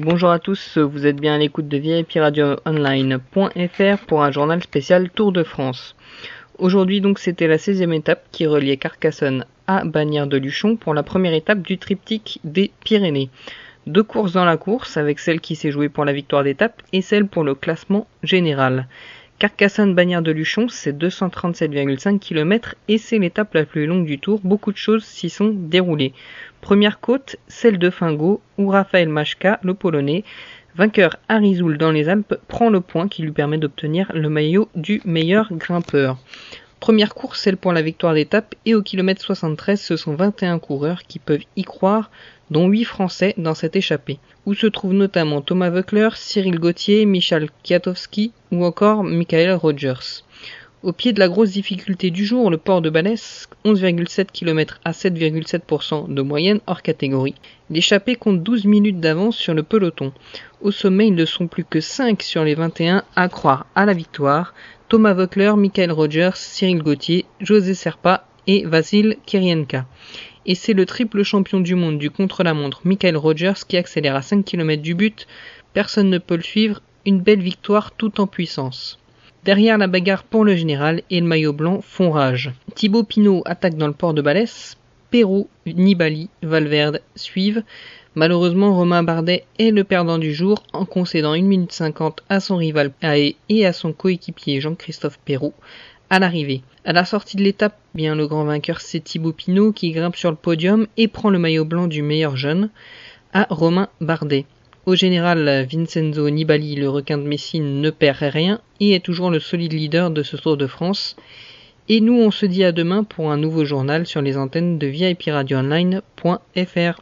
Bonjour à tous, vous êtes bien à l'écoute de VIPradioonline.fr pour un journal spécial Tour de France. Aujourd'hui donc c'était la 16e étape qui reliait Carcassonne à Bagnères-de-Luchon pour la première étape du triptyque des Pyrénées. 2 courses dans la course avec celle qui s'est jouée pour la victoire d'étape et celle pour le classement général. Carcassonne-Bagnères-de-Luchon, c'est 237,5 km et c'est l'étape la plus longue du Tour. Beaucoup de choses s'y sont déroulées. Première côte, celle de Fingaud, où Rafał Majka, le Polonais, vainqueur à Risoul dans les Alpes, prend le point qui lui permet d'obtenir le maillot du meilleur grimpeur. Première course, celle pour la victoire d'étape, et au kilomètre 73, ce sont 21 coureurs qui peuvent y croire, dont 8 Français dans cette échappée, où se trouvent notamment Thomas Voeckler, Cyril Gauthier, Michał Kwiatkowski ou encore Michael Rogers. Au pied de la grosse difficulté du jour, le port de Balès, 11,7 km à 7,7% de moyenne hors catégorie. L'échappée compte 12 minutes d'avance sur le peloton. Au sommet, ils ne sont plus que 5 sur les 21 à croire à la victoire. Thomas Voeckler, Michael Rogers, Cyril Gauthier, José Serpa et Vasil Kirienka. Et c'est le triple champion du monde du contre-la-montre Michael Rogers qui accélère à 5 km du but. Personne ne peut le suivre, une belle victoire tout en puissance. Derrière la bagarre pour le général et le maillot blanc font rage. Thibaut Pinot attaque dans le port de Balès, Perrault, Nibali, Valverde suivent. Malheureusement, Romain Bardet est le perdant du jour en concédant 1 minute 50 à son rival Hae et à son coéquipier Jean-Christophe Perrault à l'arrivée. À la sortie de l'étape, bien le grand vainqueur c'est Thibaut Pinot qui grimpe sur le podium et prend le maillot blanc du meilleur jeune à Romain Bardet. Au général, Vincenzo Nibali, le requin de Messine, ne perd rien et est toujours le solide leader de ce Tour de France. Et nous, on se dit à demain pour un nouveau journal sur les antennes de VIPradioonline.fr.